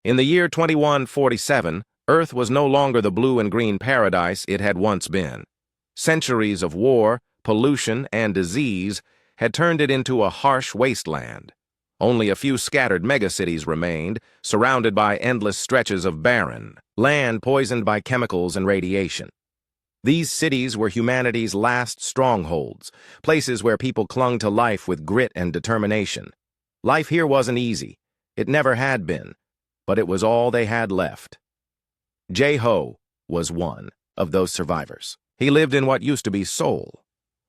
In the year 2147, Earth was no longer the blue and green paradise it had once been. Centuries of war, pollution, and disease had turned it into a harsh wasteland. Only a few scattered megacities remained, surrounded by endless stretches of barren land poisoned by chemicals and radiation. These cities were humanity's last strongholds, places where people clung to life with grit and determination. Life here wasn't easy. It never had been, but it was all they had left. Jay-Ho was one of those survivors. He lived in what used to be Seoul,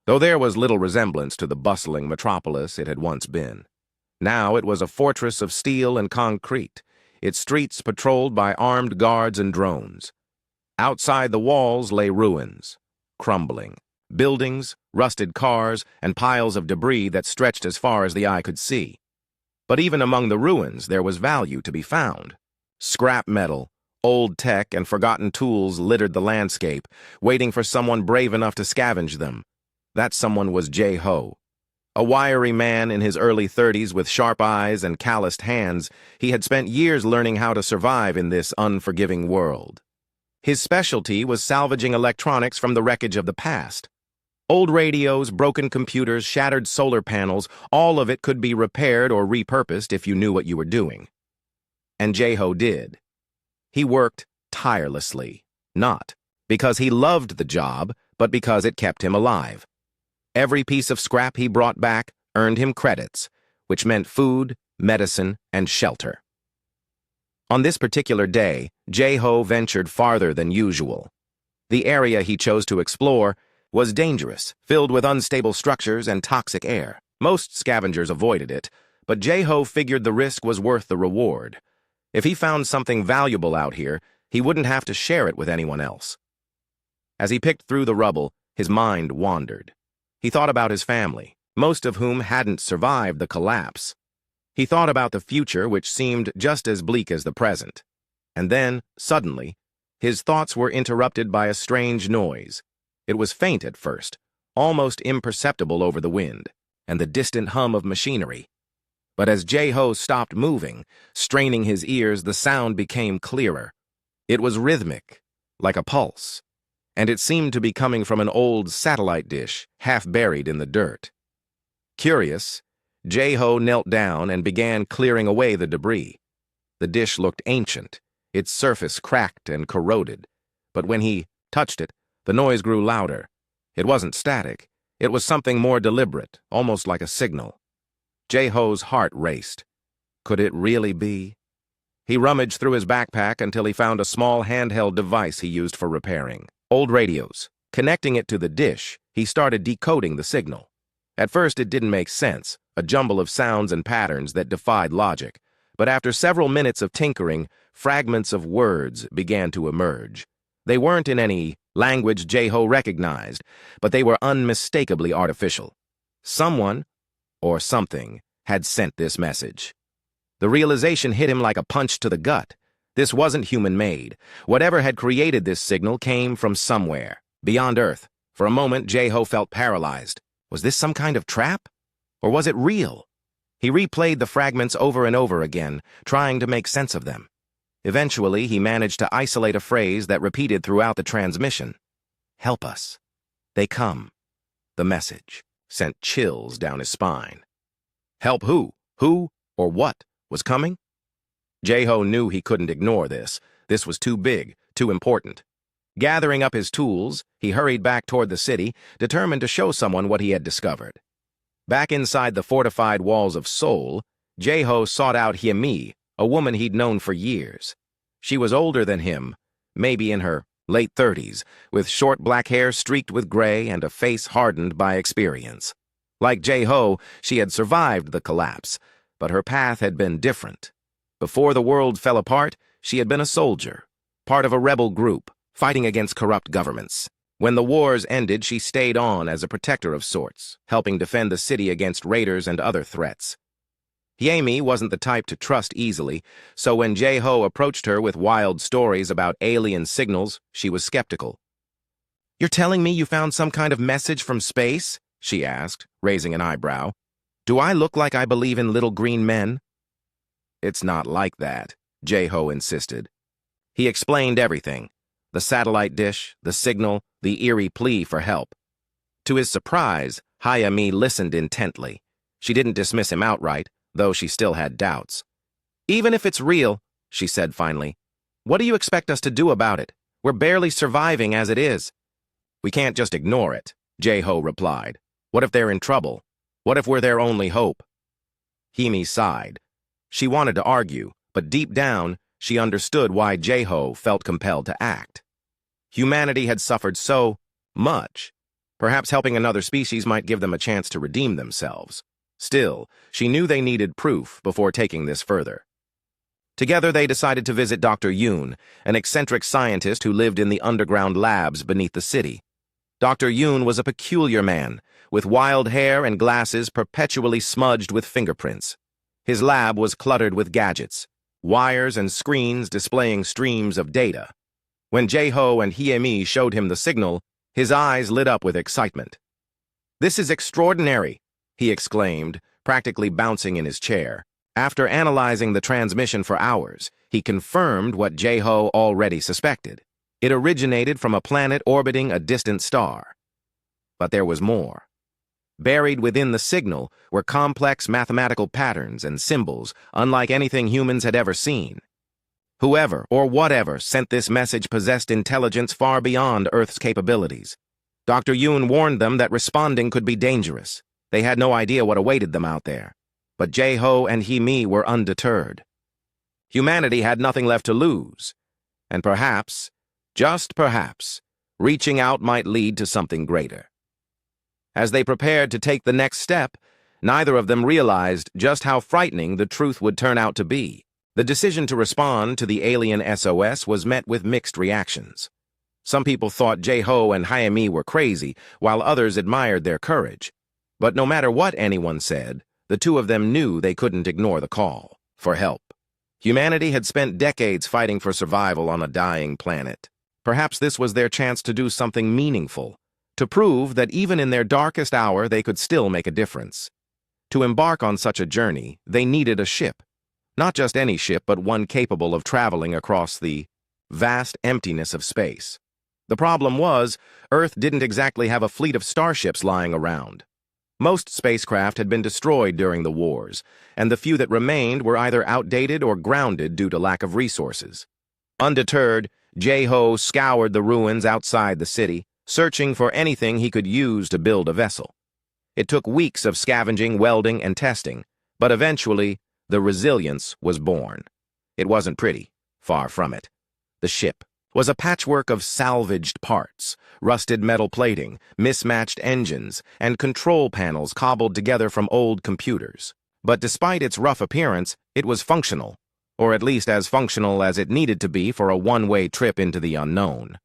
though there was little resemblance to the bustling metropolis it had once been. Now it was a fortress of steel and concrete, its streets patrolled by armed guards and drones. Outside the walls lay ruins, crumbling, buildings, rusted cars, and piles of debris that stretched as far as the eye could see. But even among the ruins there was value to be found. Scrap metal, old tech, and forgotten tools littered the landscape, waiting for someone brave enough to scavenge them. That someone was Jay-Ho. A wiry man in his early 30s with sharp eyes and calloused hands, he had spent years learning how to survive in this unforgiving world. His specialty was salvaging electronics from the wreckage of the past. Old radios, broken computers, shattered solar panels, all of it could be repaired or repurposed if you knew what you were doing. And Jay-Ho did. He worked tirelessly, not because he loved the job, but because it kept him alive. Every piece of scrap he brought back earned him credits, which meant food, medicine, and shelter. On this particular day, Jay-Ho ventured farther than usual. The area he chose to explore was dangerous, filled with unstable structures and toxic air. Most scavengers avoided it, but Jay-Ho figured the risk was worth the reward. If he found something valuable out here, he wouldn't have to share it with anyone else. As he picked through the rubble, his mind wandered. He thought about his family, most of whom hadn't survived the collapse. He thought about the future, which seemed just as bleak as the present. And then, suddenly, his thoughts were interrupted by a strange noise. It was faint at first, almost imperceptible over the wind, and the distant hum of machinery. But as Jay-Ho stopped moving, straining his ears, the sound became clearer. It was rhythmic, like a pulse, and it seemed to be coming from an old satellite dish, half buried in the dirt. Curious, Jay-Ho knelt down and began clearing away the debris. The dish looked ancient, its surface cracked and corroded, but when he touched it, the noise grew louder. It wasn't static. It was something more deliberate, almost like a signal. Jay-Ho's heart raced. Could it really be? He rummaged through his backpack until he found a small handheld device he used for repairing. Old radios. Connecting it to the dish, he started decoding the signal. At first it didn't make sense, a jumble of sounds and patterns that defied logic. But after several minutes of tinkering, fragments of words began to emerge. They weren't in any language Jay-Ho recognized, but they were unmistakably artificial. Someone, or something, had sent this message. The realization hit him like a punch to the gut. This wasn't human-made. Whatever had created this signal came from somewhere, beyond Earth. For a moment, Jay-Ho felt paralyzed. Was this some kind of trap? Or was it real? He replayed the fragments over and over again, trying to make sense of them. Eventually, he managed to isolate a phrase that repeated throughout the transmission. "Help us. They come." The message sent chills down his spine. Help who? Who or what was coming? Jay-Ho knew he couldn't ignore this. This was too big, too important. Gathering up his tools, he hurried back toward the city, determined to show someone what he had discovered. Back inside the fortified walls of Seoul, Jay-Ho sought out Hyemi, a woman he'd known for years. She was older than him, maybe in her late 30s, with short black hair streaked with gray and a face hardened by experience. Like Jay-Ho, she had survived the collapse, but her path had been different. Before the world fell apart, she had been a soldier, part of a rebel group, fighting against corrupt governments. When the wars ended, she stayed on as a protector of sorts, helping defend the city against raiders and other threats. Hyemi wasn't the type to trust easily, so when Jay-Ho approached her with wild stories about alien signals, she was skeptical. "You're telling me you found some kind of message from space?" she asked, raising an eyebrow. "Do I look like I believe in little green men?" "It's not like that," Jae-ho insisted. He explained everything: the satellite dish, the signal, the eerie plea for help. To his surprise, Hayami listened intently. She didn't dismiss him outright, though she still had doubts. "Even if it's real," she said finally, "what do you expect us to do about it? We're barely surviving as it is." "We can't just ignore it," Jae-ho replied. "What if they're in trouble? What if we're their only hope?" Himi sighed. She wanted to argue, but deep down, she understood why Jae-ho felt compelled to act. Humanity had suffered so much. Perhaps helping another species might give them a chance to redeem themselves. Still, she knew they needed proof before taking this further. Together, they decided to visit Dr. Yoon, an eccentric scientist who lived in the underground labs beneath the city. Dr. Yoon was a peculiar man, with wild hair and glasses perpetually smudged with fingerprints. His lab was cluttered with gadgets, wires and screens displaying streams of data. When Jae-ho and Hye-mi showed him the signal, his eyes lit up with excitement. "This is extraordinary," he exclaimed, practically bouncing in his chair. After analyzing the transmission for hours, he confirmed what Jae-ho already suspected. It originated from a planet orbiting a distant star. But there was more. Buried within the signal were complex mathematical patterns and symbols unlike anything humans had ever seen. Whoever or whatever sent this message possessed intelligence far beyond Earth's capabilities. Dr. Yoon warned them that responding could be dangerous. They had no idea what awaited them out there. But Jae-ho and Hye-mi were undeterred. Humanity had nothing left to lose. And perhaps, just perhaps, reaching out might lead to something greater. As they prepared to take the next step, neither of them realized just how frightening the truth would turn out to be. The decision to respond to the alien SOS was met with mixed reactions. Some people thought Jae-ho and Hye-mi were crazy, while others admired their courage. But no matter what anyone said, the two of them knew they couldn't ignore the call for help. Humanity had spent decades fighting for survival on a dying planet. Perhaps this was their chance to do something meaningful, to prove that even in their darkest hour they could still make a difference. To embark on such a journey, they needed a ship. Not just any ship, but one capable of traveling across the vast emptiness of space. The problem was, Earth didn't exactly have a fleet of starships lying around. Most spacecraft had been destroyed during the wars, and the few that remained were either outdated or grounded due to lack of resources. Undeterred, Jae-ho scoured the ruins outside the city, searching for anything he could use to build a vessel. It took weeks of scavenging, welding, and testing, but eventually, the Resilience was born. It wasn't pretty, far from it. The ship was a patchwork of salvaged parts, rusted metal plating, mismatched engines, and control panels cobbled together from old computers. But despite its rough appearance, it was functional, or at least as functional as it needed to be for a one-way trip into the unknown.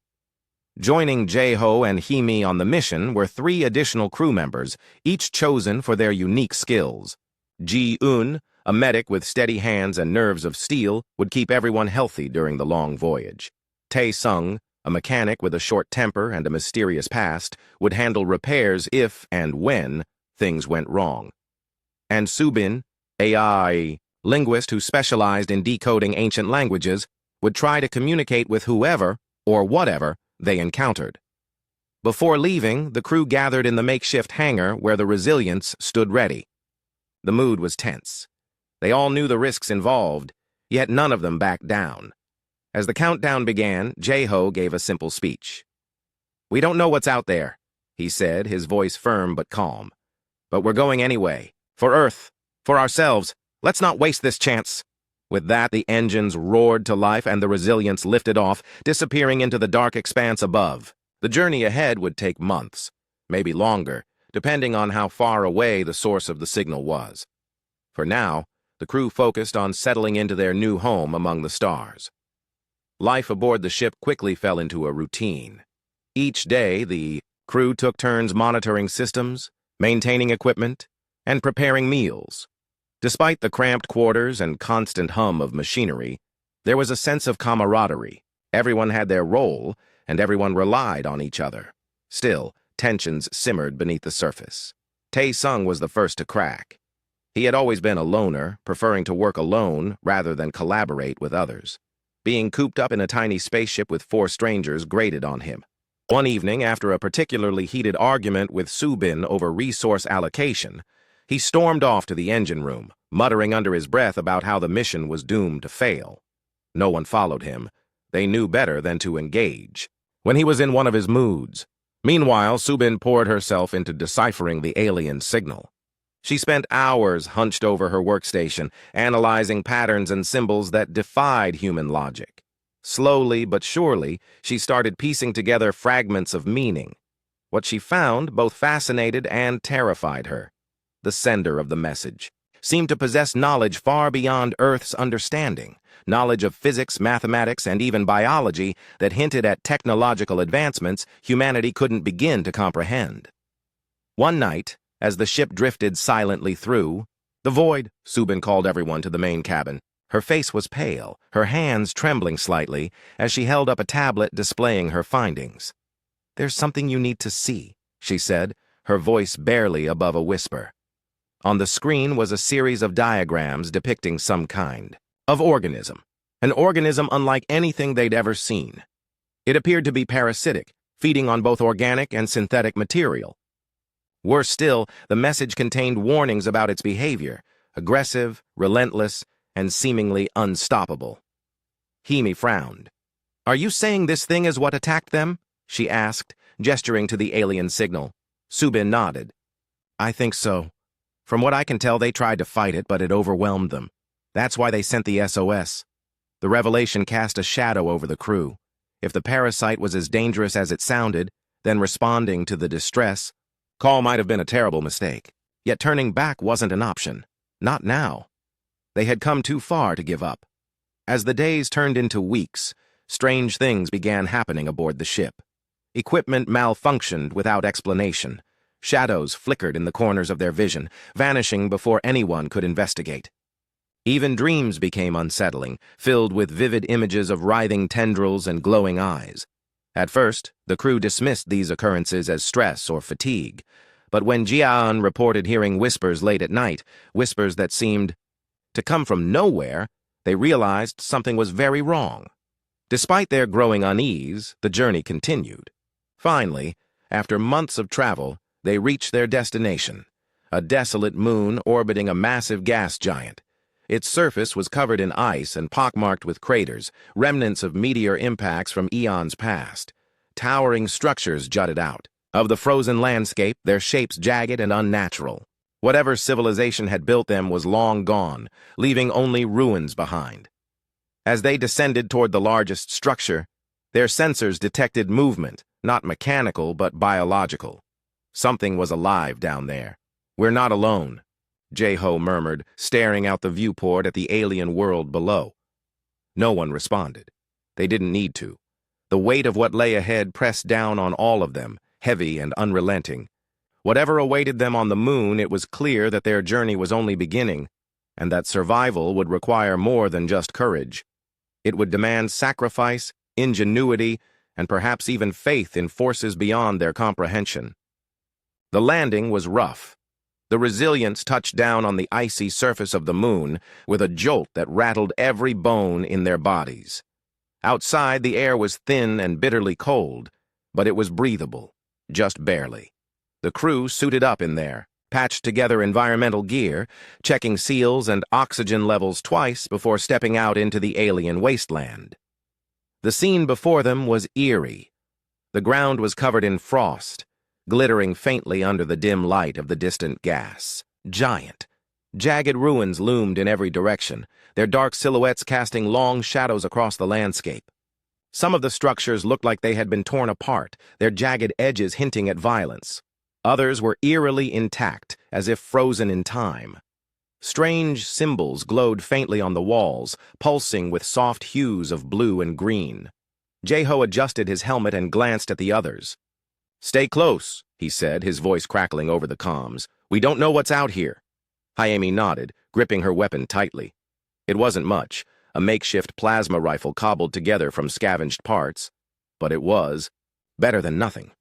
Joining Jae-ho and Hye-mi on the mission were 3 additional crew members, each chosen for their unique skills. Ji-eun, a medic with steady hands and nerves of steel, would keep everyone healthy during the long voyage. Tae-sung, a mechanic with a short temper and a mysterious past, would handle repairs if and when things went wrong. And Subin, AI linguist who specialized in decoding ancient languages, would try to communicate with whoever or whatever they encountered. Before leaving, the crew gathered in the makeshift hangar where the Resilience stood ready. The mood was tense. They all knew the risks involved, yet none of them backed down. As the countdown began, Jae-ho gave a simple speech. "We don't know what's out there," he said, his voice firm but calm. "But we're going anyway. For Earth. For ourselves. Let's not waste this chance." With that, the engines roared to life and the Resilience lifted off, disappearing into the dark expanse above. The journey ahead would take months, maybe longer, depending on how far away the source of the signal was. For now, the crew focused on settling into their new home among the stars. Life aboard the ship quickly fell into a routine. Each day, the crew took turns monitoring systems, maintaining equipment, and preparing meals. Despite the cramped quarters and constant hum of machinery, there was a sense of camaraderie. Everyone had their role, and everyone relied on each other. Still, tensions simmered beneath the surface. Tae-sung was the first to crack. He had always been a loner, preferring to work alone rather than collaborate with others. Being cooped up in a tiny spaceship with 4 strangers grated on him. One evening, after a particularly heated argument with Subin over resource allocation, he stormed off to the engine room, muttering under his breath about how the mission was doomed to fail. No one followed him. They knew better than to engage. When he was in one of his moods. Meanwhile, Subin poured herself into deciphering the alien signal. She spent hours hunched over her workstation, analyzing patterns and symbols that defied human logic. Slowly but surely, she started piecing together fragments of meaning. What she found both fascinated and terrified her. The sender of the message seemed to possess knowledge far beyond Earth's understanding, knowledge of physics, mathematics, and even biology that hinted at technological advancements humanity couldn't begin to comprehend. One night, as the ship drifted silently through the void, Subin called everyone to the main cabin. Her face was pale, her hands trembling slightly as she held up a tablet displaying her findings. "There's something you need to see," she said, her voice barely above a whisper. On the screen was a series of diagrams depicting some kind of organism, an organism unlike anything they'd ever seen. It appeared to be parasitic, feeding on both organic and synthetic material. Worse still, the message contained warnings about its behavior, aggressive, relentless, and seemingly unstoppable. Hemi frowned. "Are you saying this thing is what attacked them?" she asked, gesturing to the alien signal. Subin nodded. "I think so. From what I can tell, they tried to fight it, but it overwhelmed them. That's why they sent the SOS. The revelation cast a shadow over the crew. If the parasite was as dangerous as it sounded, then responding to the distress, call might have been a terrible mistake. Yet turning back wasn't an option. Not now. They had come too far to give up. As the days turned into weeks, strange things began happening aboard the ship. Equipment malfunctioned without explanation. Shadows flickered in the corners of their vision, vanishing before anyone could investigate. Even dreams became unsettling, filled with vivid images of writhing tendrils and glowing eyes. At first, the crew dismissed these occurrences as stress or fatigue, but when Jian reported hearing whispers late at night, whispers that seemed to come from nowhere, they realized something was very wrong. Despite their growing unease, the journey continued. Finally, after months of travel, they reached their destination, a desolate moon orbiting a massive gas giant. Its surface was covered in ice and pockmarked with craters, remnants of meteor impacts from eons past. Towering structures jutted out. Of the frozen landscape, their shapes jagged and unnatural. Whatever civilization had built them was long gone, leaving only ruins behind. As they descended toward the largest structure, their sensors detected movement, not mechanical but biological. Something was alive down there. "We're not alone," Jeho murmured, staring out the viewport at the alien world below. No one responded. They didn't need to. The weight of what lay ahead pressed down on all of them, heavy and unrelenting. Whatever awaited them on the moon, it was clear that their journey was only beginning, and that survival would require more than just courage. It would demand sacrifice, ingenuity, and perhaps even faith in forces beyond their comprehension. The landing was rough. The Resilients touched down on the icy surface of the moon with a jolt that rattled every bone in their bodies. Outside, the air was thin and bitterly cold, but it was breathable, just barely. The crew suited up in there, patched together environmental gear, checking seals and oxygen levels twice before stepping out into the alien wasteland. The scene before them was eerie. The ground was covered in frost, glittering faintly under the dim light of the distant gas. Giant, jagged ruins loomed in every direction, their dark silhouettes casting long shadows across the landscape. Some of the structures looked like they had been torn apart, their jagged edges hinting at violence. Others were eerily intact, as if frozen in time. Strange symbols glowed faintly on the walls, pulsing with soft hues of blue and green. Jeho adjusted his helmet and glanced at the others. "Stay close," he said, his voice crackling over the comms. "We don't know what's out here." Hayami nodded, gripping her weapon tightly. It wasn't much, a makeshift plasma rifle cobbled together from scavenged parts, but it was better than nothing.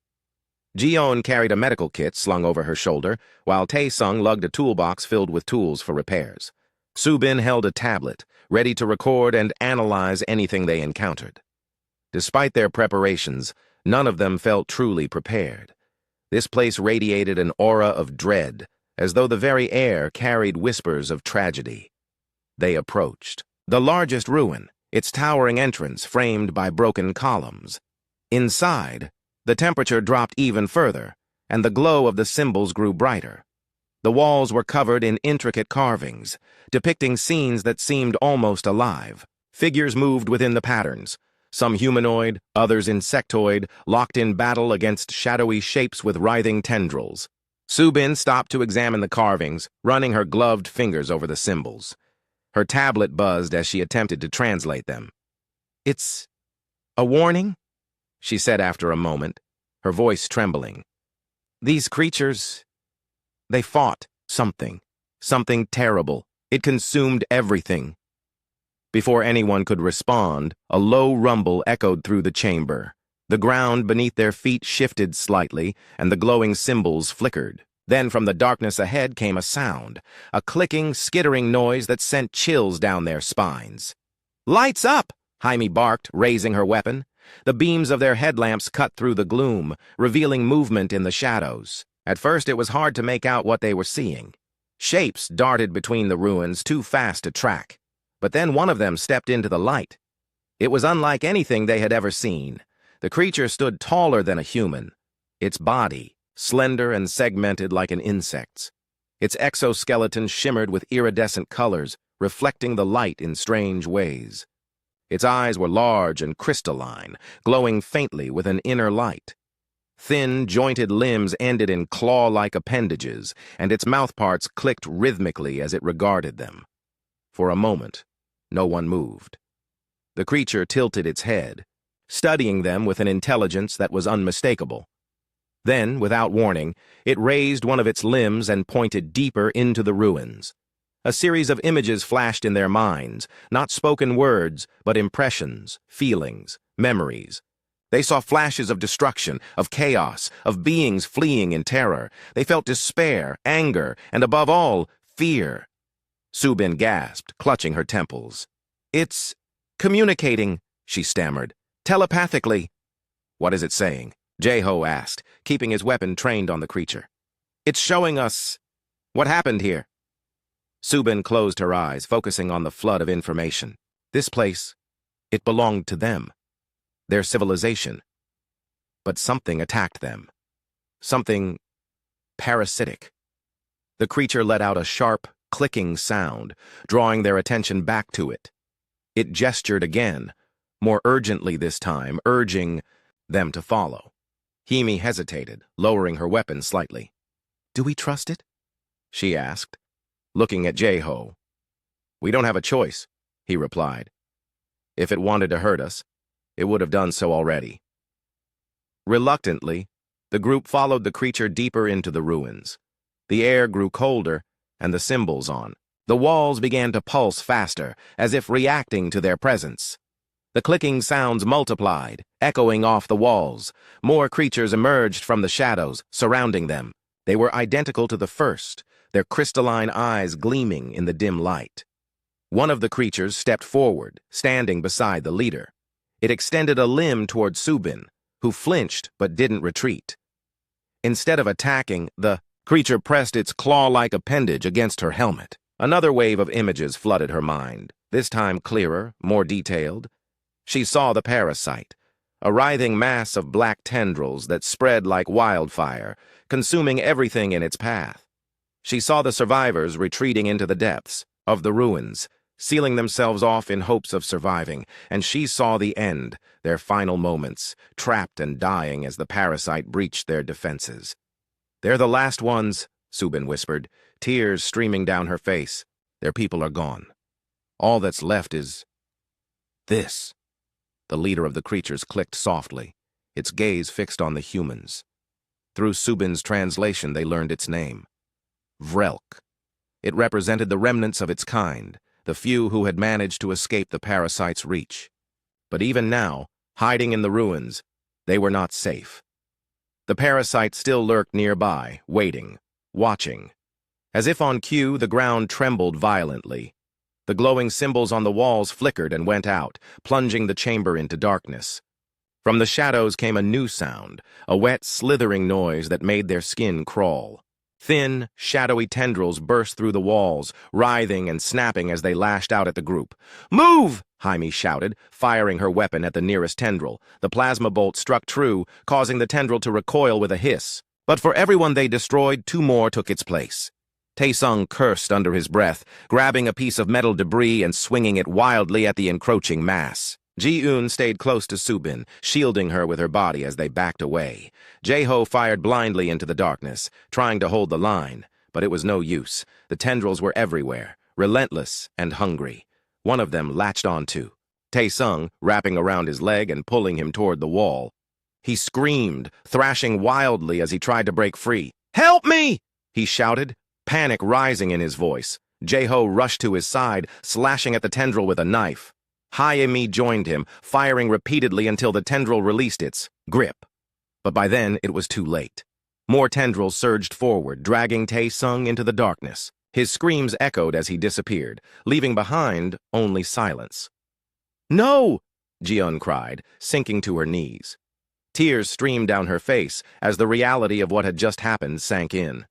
Jion carried a medical kit slung over her shoulder, while Tae-sung lugged a toolbox filled with tools for repairs. Subin held a tablet, ready to record and analyze anything they encountered. Despite their preparations, none of them felt truly prepared. This place radiated an aura of dread, as though the very air carried whispers of tragedy. They approached the largest ruin, its towering entrance framed by broken columns. Inside, the temperature dropped even further, and the glow of the symbols grew brighter. The walls were covered in intricate carvings, depicting scenes that seemed almost alive. Figures moved within the patterns, some humanoid, others insectoid, locked in battle against shadowy shapes with writhing tendrils. Subin stopped to examine the carvings, running her gloved fingers over the symbols. Her tablet buzzed as she attempted to translate them. "It's a warning?" she said after a moment, her voice trembling. "These creatures, they fought something terrible. It consumed everything." Before anyone could respond, a low rumble echoed through the chamber. The ground beneath their feet shifted slightly, and the glowing symbols flickered. Then from the darkness ahead came a sound, a clicking, skittering noise that sent chills down their spines. "Lights up!" Jaime barked, raising her weapon. The beams of their headlamps cut through the gloom, revealing movement in the shadows. At first it was hard to make out what they were seeing. Shapes darted between the ruins, too fast to track. But then one of them stepped into the light. It was unlike anything they had ever seen. The creature stood taller than a human, its body slender and segmented like an insect's. Its exoskeleton shimmered with iridescent colors, reflecting the light in strange ways. Its eyes were large and crystalline, glowing faintly with an inner light. Thin, jointed limbs ended in claw-like appendages, and its mouthparts clicked rhythmically as it regarded them. For a moment, no one moved. The creature tilted its head, studying them with an intelligence that was unmistakable. Then, without warning, it raised one of its limbs and pointed deeper into the ruins. A series of images flashed in their minds, not spoken words, but impressions, feelings, memories. They saw flashes of destruction, of chaos, of beings fleeing in terror. They felt despair, anger, and above all, fear. Subin gasped, clutching her temples. "It's communicating," she stammered. "Telepathically." "What is it saying?" Jae-ho asked, keeping his weapon trained on the creature. "It's showing us what happened here." Subin closed her eyes, focusing on the flood of information. This place, it belonged to them, their civilization. But something attacked them. Something parasitic. The creature let out a sharp, clicking sound, drawing their attention back to it. It gestured again, more urgently this time, urging them to follow. Hime hesitated, lowering her weapon slightly. "Do we trust it?" she asked, looking at Jae-ho. "We don't have a choice," he replied. "If it wanted to hurt us, it would have done so already." Reluctantly, the group followed the creature deeper into the ruins. The air grew colder, and the symbols on. The walls began to pulse faster, as if reacting to their presence. The clicking sounds multiplied, echoing off the walls. More creatures emerged from the shadows, surrounding them. They were identical to the first, their crystalline eyes gleaming in the dim light. One of the creatures stepped forward, standing beside the leader. It extended a limb toward Subin, who flinched but didn't retreat. Instead of attacking, the creature pressed its claw-like appendage against her helmet. Another wave of images flooded her mind, this time clearer, more detailed. She saw the parasite, a writhing mass of black tendrils that spread like wildfire, consuming everything in its path. She saw the survivors retreating into the depths of the ruins, sealing themselves off in hopes of surviving, and she saw the end, their final moments, trapped and dying as the parasite breached their defenses. "They're the last ones," Subin whispered, tears streaming down her face. "Their people are gone. All that's left is this." The leader of the creatures clicked softly, its gaze fixed on the humans. Through Subin's translation, they learned its name. Vrelk. It represented the remnants of its kind, the few who had managed to escape the parasite's reach. But even now, hiding in the ruins, they were not safe. The parasite still lurked nearby, waiting, watching. As if on cue, the ground trembled violently. The glowing symbols on the walls flickered and went out, plunging the chamber into darkness. From the shadows came a new sound, a wet, slithering noise that made their skin crawl. Thin, shadowy tendrils burst through the walls, writhing and snapping as they lashed out at the group. "Move!" Jaime shouted, firing her weapon at the nearest tendril. The plasma bolt struck true, causing the tendril to recoil with a hiss. But for everyone they destroyed, two more took its place. Taesung cursed under his breath, grabbing a piece of metal debris and swinging it wildly at the encroaching mass. Ji-eun stayed close to Subin, shielding her with her body as they backed away. Jae-ho fired blindly into the darkness, trying to hold the line, but it was no use. The tendrils were everywhere, relentless and hungry. One of them latched onto Taesung, wrapping around his leg and pulling him toward the wall. He screamed, thrashing wildly as he tried to break free. "Help me!" he shouted, panic rising in his voice. Jae-ho rushed to his side, slashing at the tendril with a knife. Hae-mi joined him, firing repeatedly until the tendril released its grip. But by then, it was too late. More tendrils surged forward, dragging Taesung into the darkness. His screams echoed as he disappeared, leaving behind only silence. "No!" Ji-eun cried, sinking to her knees. Tears streamed down her face as the reality of what had just happened sank in.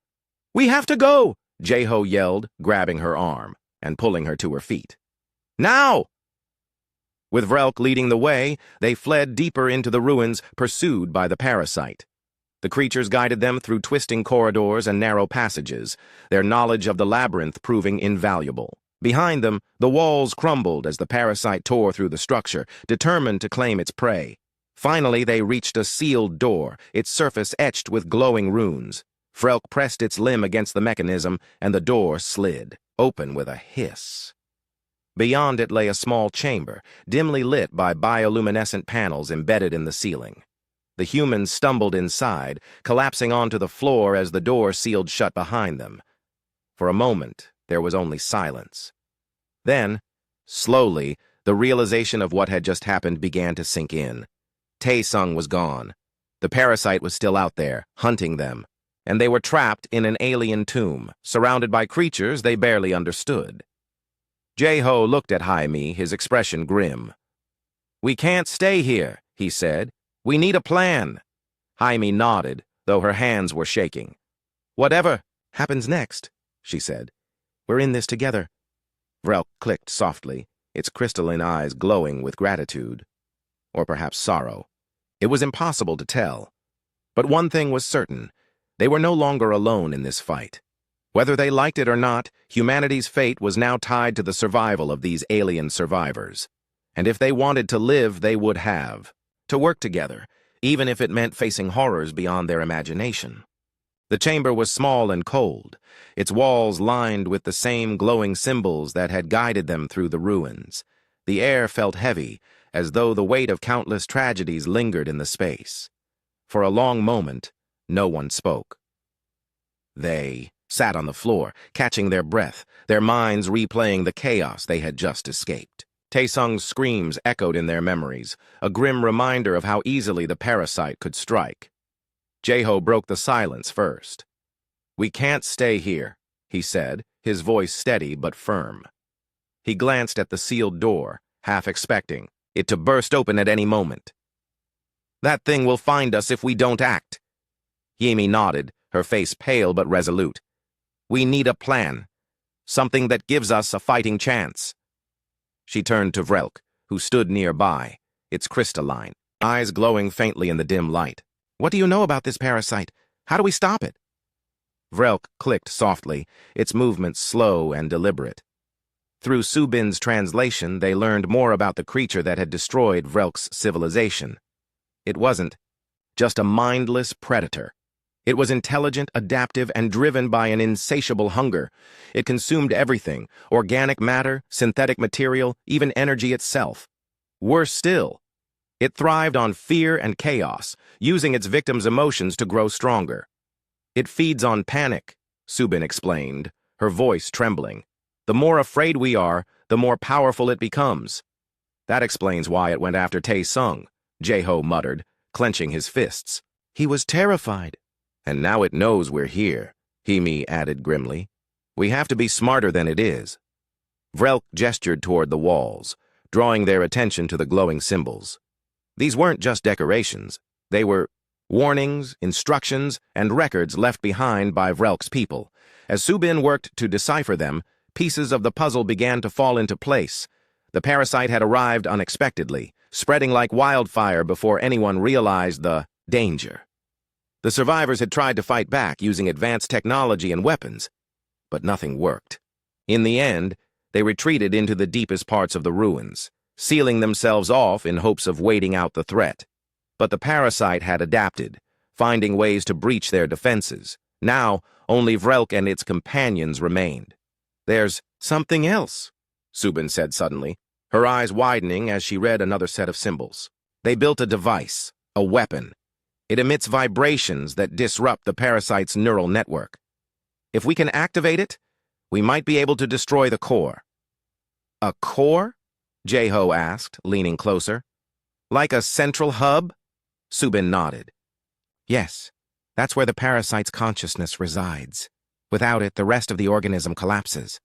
"We have to go!" Jae-ho yelled, grabbing her arm and pulling her to her feet. "Now!" With Vrelk leading the way, they fled deeper into the ruins, pursued by the parasite. The creatures guided them through twisting corridors and narrow passages, their knowledge of the labyrinth proving invaluable. Behind them, the walls crumbled as the parasite tore through the structure, determined to claim its prey. Finally, they reached a sealed door, its surface etched with glowing runes. Vrelk pressed its limb against the mechanism, and the door slid, open with a hiss. Beyond it lay a small chamber, dimly lit by bioluminescent panels embedded in the ceiling. The humans stumbled inside, collapsing onto the floor as the door sealed shut behind them. For a moment, there was only silence. Then, slowly, the realization of what had just happened began to sink in. Taesung was gone. The parasite was still out there, hunting them, and they were trapped in an alien tomb, surrounded by creatures they barely understood. Jae-ho looked at Hae-mi, his expression grim. "We can't stay here," he said. "We need a plan." Hae-mi nodded, though her hands were shaking. "Whatever happens next," she said. "We're in this together." Vrelk clicked softly, its crystalline eyes glowing with gratitude. Or perhaps sorrow. It was impossible to tell. But one thing was certain. They were no longer alone in this fight. Whether they liked it or not, humanity's fate was now tied to the survival of these alien survivors. And if they wanted to live, they would have. To work together, even if it meant facing horrors beyond their imagination. The chamber was small and cold, its walls lined with the same glowing symbols that had guided them through the ruins. The air felt heavy, as though the weight of countless tragedies lingered in the space. For a long moment, no one spoke. They sat on the floor, catching their breath, their minds replaying the chaos they had just escaped. Taesung's screams echoed in their memories, a grim reminder of how easily the parasite could strike. Jae-ho broke the silence first. "We can't stay here," he said, his voice steady but firm. He glanced at the sealed door, half expecting it to burst open at any moment. "That thing will find us if we don't act." Hae-mi nodded, her face pale but resolute. "We need a plan, something that gives us a fighting chance." She turned to Vrelk, who stood nearby, its crystalline, eyes glowing faintly in the dim light. "What do you know about this parasite? How do we stop it?" Vrelk clicked softly, its movements slow and deliberate. Through Subin's translation, they learned more about the creature that had destroyed Vrelk's civilization. It wasn't just a mindless predator. It was intelligent, adaptive, and driven by an insatiable hunger. It consumed everything: organic matter, synthetic material, even energy itself. Worse still, it thrived on fear and chaos, using its victims' emotions to grow stronger. "It feeds on panic," Subin explained, her voice trembling. "The more afraid we are, the more powerful it becomes." "That explains why it went after Taesung," Jae-ho muttered, clenching his fists. He was terrified. And now it knows we're here, Himi added grimly. We have to be smarter than it is. Vrelk gestured toward the walls, drawing their attention to the glowing symbols. These weren't just decorations. They were warnings, instructions, and records left behind by Vrelk's people. As Subin worked to decipher them, pieces of the puzzle began to fall into place. The parasite had arrived unexpectedly, spreading like wildfire before anyone realized the danger. The survivors had tried to fight back using advanced technology and weapons, but nothing worked. In the end, they retreated into the deepest parts of the ruins, sealing themselves off in hopes of waiting out the threat. But the parasite had adapted, finding ways to breach their defenses. Now, only Vrelk and its companions remained. There's something else, Subin said suddenly, her eyes widening as she read another set of symbols. They built a device, a weapon. It emits vibrations that disrupt the parasite's neural network. If we can activate it, we might be able to destroy the core. A core? Jeho asked, leaning closer. Like a central hub? Subin nodded. Yes, that's where the parasite's consciousness resides. Without it, the rest of the organism collapses.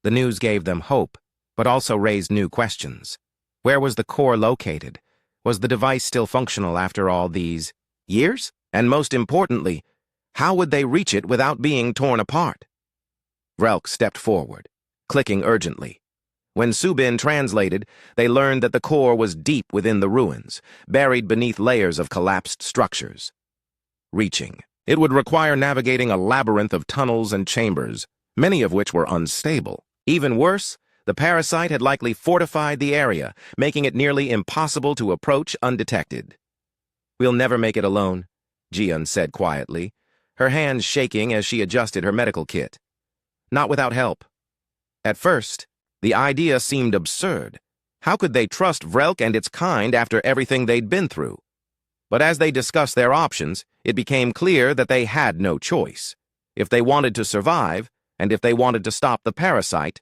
The news gave them hope, but also raised new questions. Where was the core located? Was the device still functional after all these years? And most importantly, how would they reach it without being torn apart? Vrelk stepped forward, clicking urgently. When Subin translated, they learned that the core was deep within the ruins, buried beneath layers of collapsed structures. Reaching. It would require navigating a labyrinth of tunnels and chambers, many of which were unstable. Even worse, the parasite had likely fortified the area, making it nearly impossible to approach undetected. We'll never make it alone, Jian said quietly, her hands shaking as she adjusted her medical kit. Not without help. At first, the idea seemed absurd. How could they trust Vrelk and its kind after everything they'd been through? But as they discussed their options, it became clear that they had no choice. If they wanted to survive, and if they wanted to stop the parasite,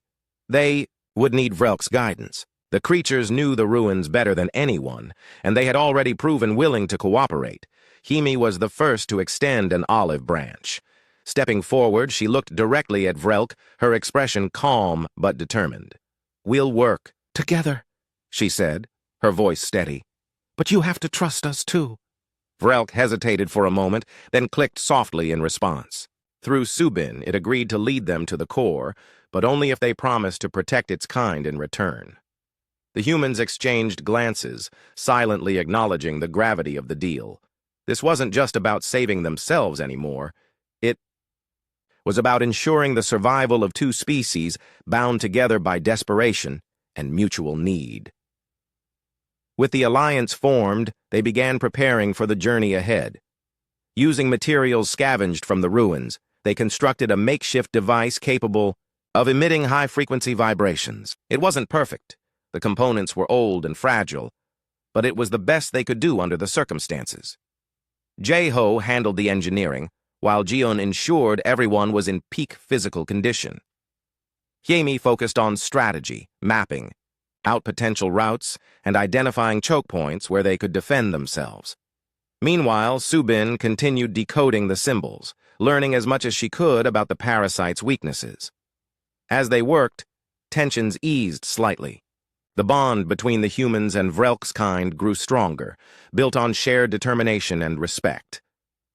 they would need Vrelk's guidance. The creatures knew the ruins better than anyone, and they had already proven willing to cooperate. Himi was the first to extend an olive branch. Stepping forward, she looked directly at Vrelk, her expression calm but determined. We'll work together, she said, her voice steady. But you have to trust us, too. Vrelk hesitated for a moment, then clicked softly in response. Through Subin, it agreed to lead them to the core, but only if they promised to protect its kind in return. The humans exchanged glances, silently acknowledging the gravity of the deal. This wasn't just about saving themselves anymore. It was about ensuring the survival of two species bound together by desperation and mutual need. With the alliance formed, they began preparing for the journey ahead. Using materials scavenged from the ruins, they constructed a makeshift device capable of emitting high-frequency vibrations. It wasn't perfect. The components were old and fragile, but it was the best they could do under the circumstances. Jeho handled the engineering, while Jion ensured everyone was in peak physical condition. Himi focused on strategy, mapping, out potential routes, and identifying choke points where they could defend themselves. Meanwhile, Subin continued decoding the symbols, learning as much as she could about the parasite's weaknesses. As they worked, tensions eased slightly. The bond between the humans and Vrelk's kind grew stronger, built on shared determination and respect.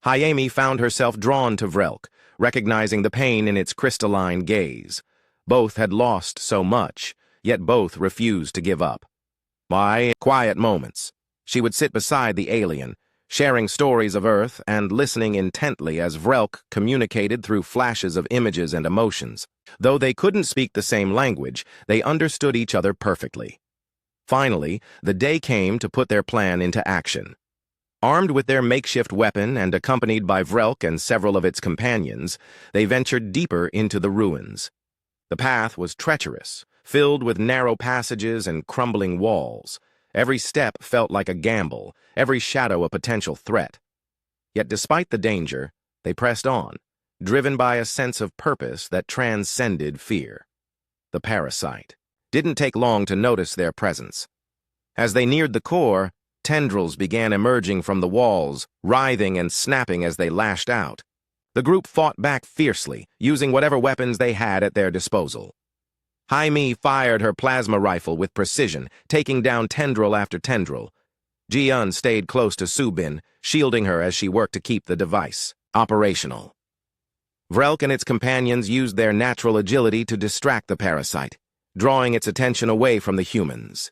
Hayami found herself drawn to Vrelk, recognizing the pain in its crystalline gaze. Both had lost so much, yet both refused to give up. By quiet moments, she would sit beside the alien, sharing stories of Earth and listening intently as Vrelk communicated through flashes of images and emotions. Though they couldn't speak the same language, they understood each other perfectly. Finally, the day came to put their plan into action. Armed with their makeshift weapon and accompanied by Vrelk and several of its companions, they ventured deeper into the ruins. The path was treacherous, filled with narrow passages and crumbling walls. Every step felt like a gamble, every shadow a potential threat. Yet despite the danger, they pressed on, driven by a sense of purpose that transcended fear. The parasite didn't take long to notice their presence. As they neared the core, Tendrils began emerging from the walls, writhing and snapping as they lashed out. The group fought back fiercely, using whatever weapons they had at their disposal. Jaime fired her plasma rifle with precision, taking down tendril after tendril. Ji-Yun stayed close to Su-Bin, shielding her as she worked to keep the device operational. Vrelk and its companions used their natural agility to distract the parasite, drawing its attention away from the humans.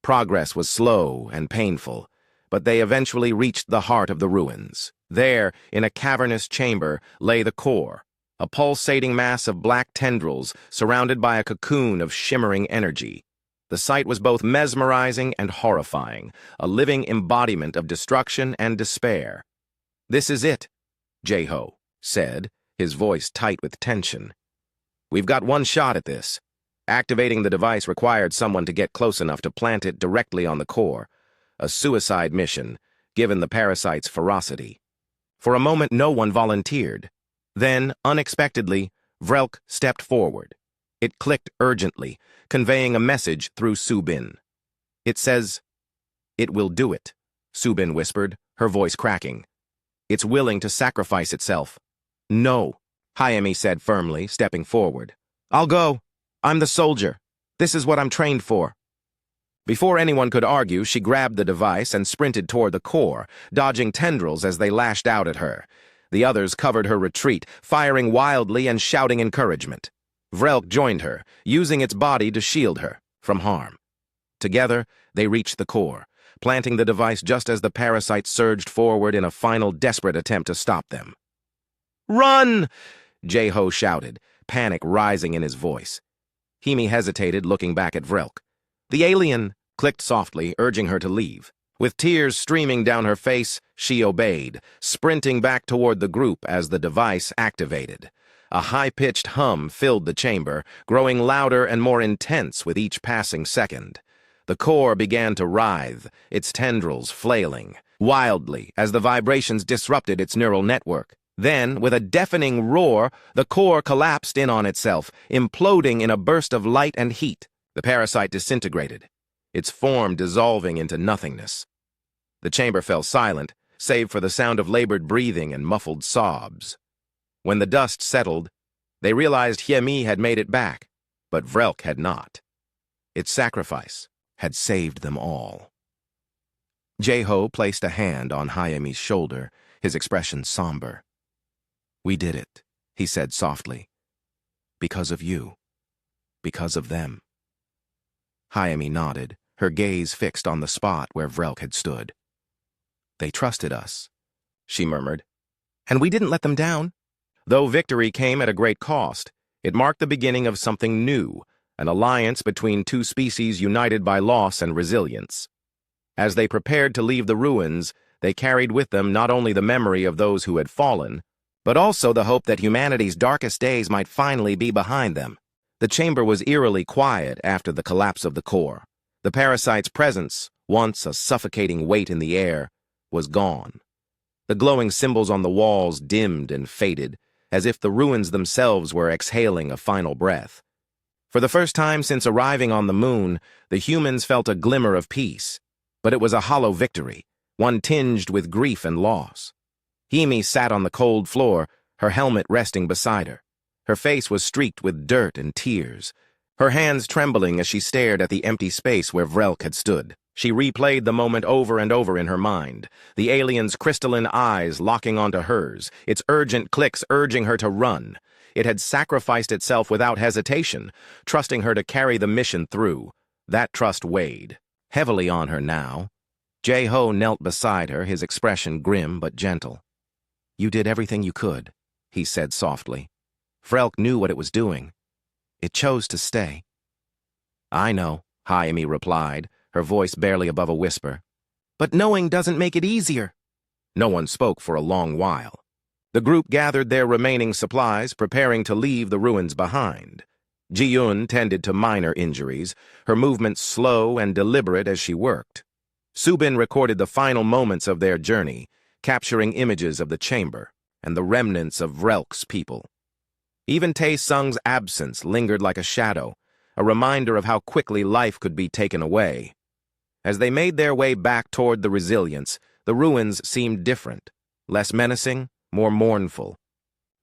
Progress was slow and painful, but they eventually reached the heart of the ruins. There, in a cavernous chamber, lay the core, a pulsating mass of black tendrils surrounded by a cocoon of shimmering energy. The sight was both mesmerizing and horrifying, a living embodiment of destruction and despair. "This is it," Jae-ho said, his voice tight with tension. "We've got one shot at this." Activating the device required someone to get close enough to plant it directly on the core, a suicide mission, given the parasite's ferocity. For a moment, no one volunteered. Then, unexpectedly, Vrelk stepped forward. It clicked urgently, conveying a message through Su-Bin. "It says, 'It will do it,'" Su-Bin whispered, her voice cracking. "It's willing to sacrifice itself." "No," Jaime said firmly, stepping forward. "I'll go. I'm the soldier. This is what I'm trained for." Before anyone could argue, she grabbed the device and sprinted toward the core, dodging tendrils as they lashed out at her. The others covered her retreat, firing wildly and shouting encouragement. Vrelk joined her, using its body to shield her from harm. Together, they reached the core, planting the device just as the parasite surged forward in a final desperate attempt to stop them. "Run!" Jae-ho shouted, panic rising in his voice. Himi hesitated, looking back at Vrelk. The alien clicked softly, urging her to leave. With tears streaming down her face, she obeyed, sprinting back toward the group as the device activated. A high-pitched hum filled the chamber, growing louder and more intense with each passing second. The core began to writhe, its tendrils flailing wildly as the vibrations disrupted its neural network. Then, with a deafening roar, the core collapsed in on itself, imploding in a burst of light and heat. The parasite disintegrated, its form dissolving into nothingness. The chamber fell silent, save for the sound of labored breathing and muffled sobs. When the dust settled, they realized Hyemi had made it back, but Vrelk had not. Its sacrifice had saved them all. Jae-ho placed a hand on Hyemi's shoulder, his expression somber. "We did it," he said softly. "Because of you. Because of them." Hyemi nodded, her gaze fixed on the spot where Vrelk had stood. "They trusted us," she murmured. "And we didn't let them down." Though victory came at a great cost, it marked the beginning of something new, an alliance between two species united by loss and resilience. As they prepared to leave the ruins, they carried with them not only the memory of those who had fallen, but also the hope that humanity's darkest days might finally be behind them. The chamber was eerily quiet after the collapse of the core. The parasite's presence, once a suffocating weight in the air, was gone. The glowing symbols on the walls dimmed and faded, as if the ruins themselves were exhaling a final breath. For the first time since arriving on the moon, the humans felt a glimmer of peace, but it was a hollow victory, one tinged with grief and loss. Himi sat on the cold floor, her helmet resting beside her. Her face was streaked with dirt and tears, her hands trembling as she stared at the empty space where Vrelk had stood. She replayed the moment over and over in her mind, the alien's crystalline eyes locking onto hers, its urgent clicks urging her to run. It had sacrificed itself without hesitation, trusting her to carry the mission through. That trust weighed heavily on her now. Jae-ho knelt beside her, his expression grim but gentle. "You did everything you could," he said softly. Vrelk knew what it was doing. It chose to stay. "I know," Hyemi replied, her voice barely above a whisper. "But knowing doesn't make it easier." No one spoke for a long while. The group gathered their remaining supplies, preparing to leave the ruins behind. Ji-Yun tended to minor injuries, her movements slow and deliberate as she worked. Su-Bin recorded the final moments of their journey, capturing images of the chamber and the remnants of Vrelk's people. Even Tae-sung's absence lingered like a shadow, a reminder of how quickly life could be taken away. As they made their way back toward the Resilience, the ruins seemed different, less menacing, more mournful.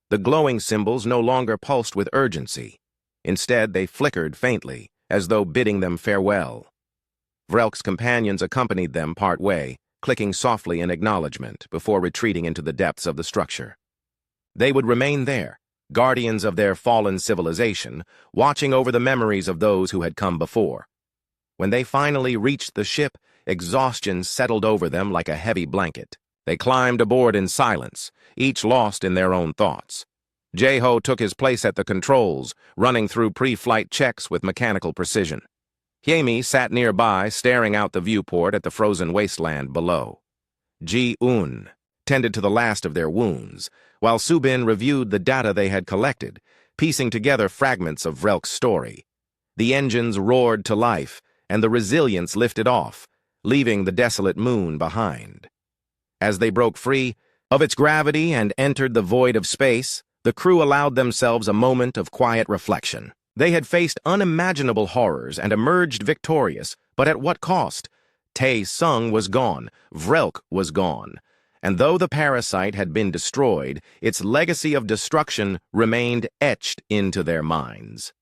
The glowing symbols no longer pulsed with urgency. Instead, they flickered faintly, as though bidding them farewell. Vrelk's companions accompanied them part way, clicking softly in acknowledgement before retreating into the depths of the structure. They would remain there, guardians of their fallen civilization, watching over the memories of those who had come before. When they finally reached the ship, exhaustion settled over them like a heavy blanket. They climbed aboard in silence, each lost in their own thoughts. Jeho took his place at the controls, running through pre-flight checks with mechanical precision. Hyemi sat nearby, staring out the viewport at the frozen wasteland below. Ji-un tended to the last of their wounds, while Subin reviewed the data they had collected, piecing together fragments of Vrelk's story. The engines roared to life, and the Resilience lifted off, leaving the desolate moon behind. As they broke free of its gravity and entered the void of space, the crew allowed themselves a moment of quiet reflection. They had faced unimaginable horrors and emerged victorious, but at what cost? Tae-sung was gone, Vrelk was gone, and though the parasite had been destroyed, its legacy of destruction remained etched into their minds.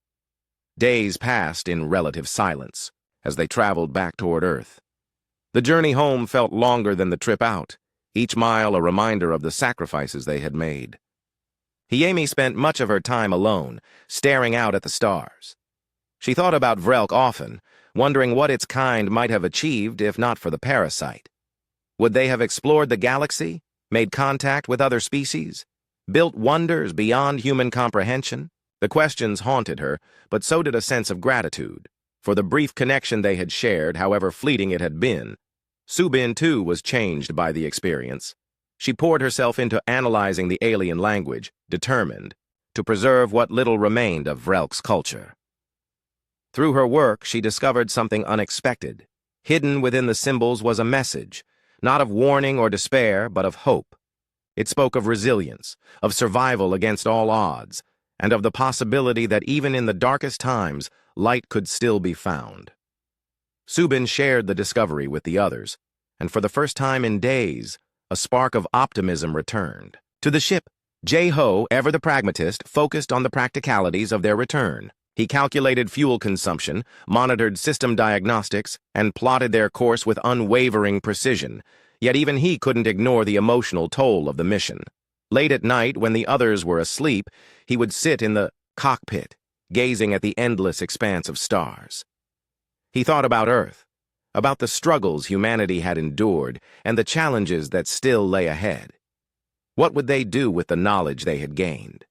Days passed in relative silence as they traveled back toward Earth. The journey home felt longer than the trip out, each mile a reminder of the sacrifices they had made. Hyemi spent much of her time alone, staring out at the stars. She thought about Vrelk often, wondering what its kind might have achieved if not for the parasite. Would they have explored the galaxy, made contact with other species, built wonders beyond human comprehension? The questions haunted her, but so did a sense of gratitude, for the brief connection they had shared, however fleeting it had been. Subin, too, was changed by the experience. She poured herself into analyzing the alien language, determined to preserve what little remained of Vrelk's culture. Through her work, she discovered something unexpected. Hidden within the symbols was a message, not of warning or despair, but of hope. It spoke of resilience, of survival against all odds, and of the possibility that even in the darkest times, light could still be found. Subin shared the discovery with the others, and for the first time in days, a spark of optimism returned. To the ship, Jeho, ever the pragmatist, focused on the practicalities of their return. He calculated fuel consumption, monitored system diagnostics, and plotted their course with unwavering precision, yet even he couldn't ignore the emotional toll of the mission. Late at night, when the others were asleep, he would sit in the cockpit, gazing at the endless expanse of stars. He thought about Earth, about the struggles humanity had endured, and the challenges that still lay ahead. What would they do with the knowledge they had gained?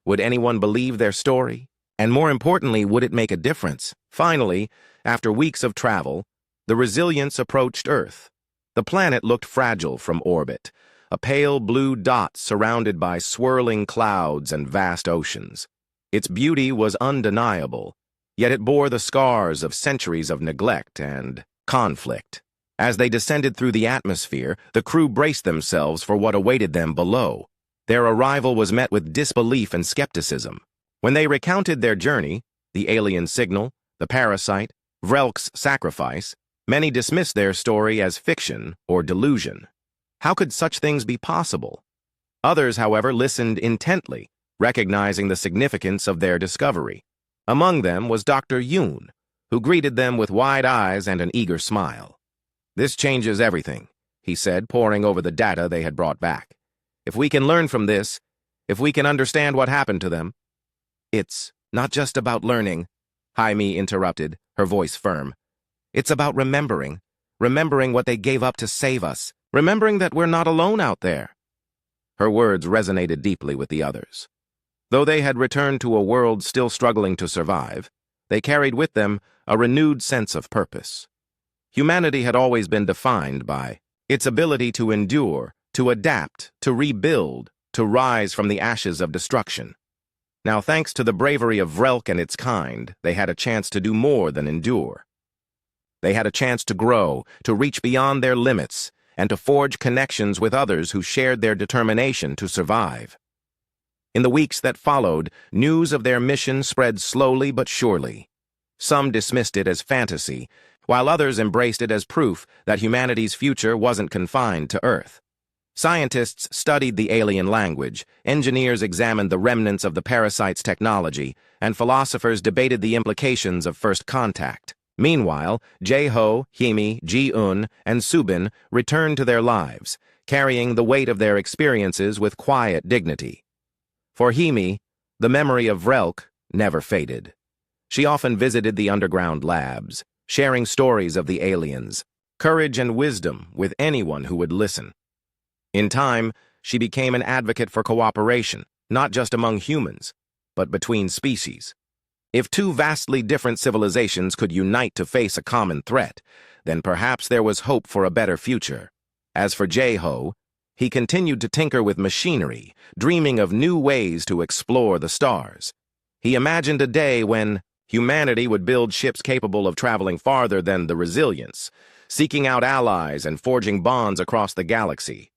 Would anyone believe their story? And more importantly, would it make a difference? Finally, after weeks of travel, the Resilience approached Earth. The planet looked fragile from orbit, a pale blue dot surrounded by swirling clouds and vast oceans. Its beauty was undeniable, yet it bore the scars of centuries of neglect and conflict. As they descended through the atmosphere, the crew braced themselves for what awaited them below. Their arrival was met with disbelief and skepticism. When they recounted their journey, the alien signal, the parasite, Vrelk's sacrifice, many dismissed their story as fiction or delusion. How could such things be possible? Others, however, listened intently, recognizing the significance of their discovery. Among them was Dr. Yoon, who greeted them with wide eyes and an eager smile. "This changes everything," he said, poring over the data they had brought back. "If we can learn from this, if we can understand what happened to them—" "It's not just about learning," Hyemi interrupted, her voice firm. "It's about remembering what they gave up to save us, remembering that we're not alone out there." Her words resonated deeply with the others. Though they had returned to a world still struggling to survive, they carried with them a renewed sense of purpose. Humanity had always been defined by its ability to endure, to adapt, to rebuild, to rise from the ashes of destruction. Now, thanks to the bravery of Vrelk and its kind, they had a chance to do more than endure. They had a chance to grow, to reach beyond their limits, and to forge connections with others who shared their determination to survive. In the weeks that followed, news of their mission spread slowly but surely. Some dismissed it as fantasy, while others embraced it as proof that humanity's future wasn't confined to Earth. Scientists studied the alien language, engineers examined the remnants of the parasite's technology, and philosophers debated the implications of first contact. Meanwhile, Jae-ho, Himi, Ji-un, and Subin returned to their lives, carrying the weight of their experiences with quiet dignity. For Himi, the memory of Vrelk never faded. She often visited the underground labs, sharing stories of the aliens, courage and wisdom with anyone who would listen. In time, she became an advocate for cooperation, not just among humans, but between species. If two vastly different civilizations could unite to face a common threat, then perhaps there was hope for a better future. As for Jae-ho, he continued to tinker with machinery, dreaming of new ways to explore the stars. He imagined a day when humanity would build ships capable of traveling farther than the Resilience, seeking out allies and forging bonds across the galaxy.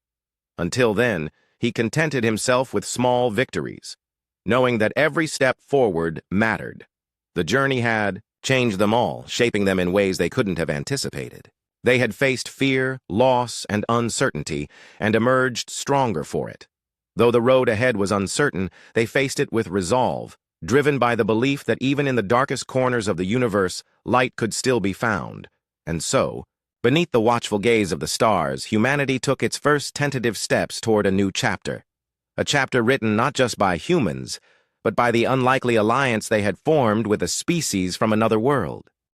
Until then, he contented himself with small victories, knowing that every step forward mattered. The journey had changed them all, shaping them in ways they couldn't have anticipated. They had faced fear, loss, and uncertainty, and emerged stronger for it. Though the road ahead was uncertain, they faced it with resolve, driven by the belief that even in the darkest corners of the universe, light could still be found. And so, beneath the watchful gaze of the stars, humanity took its first tentative steps toward a new chapter. A chapter written not just by humans, but by the unlikely alliance they had formed with a species from another world.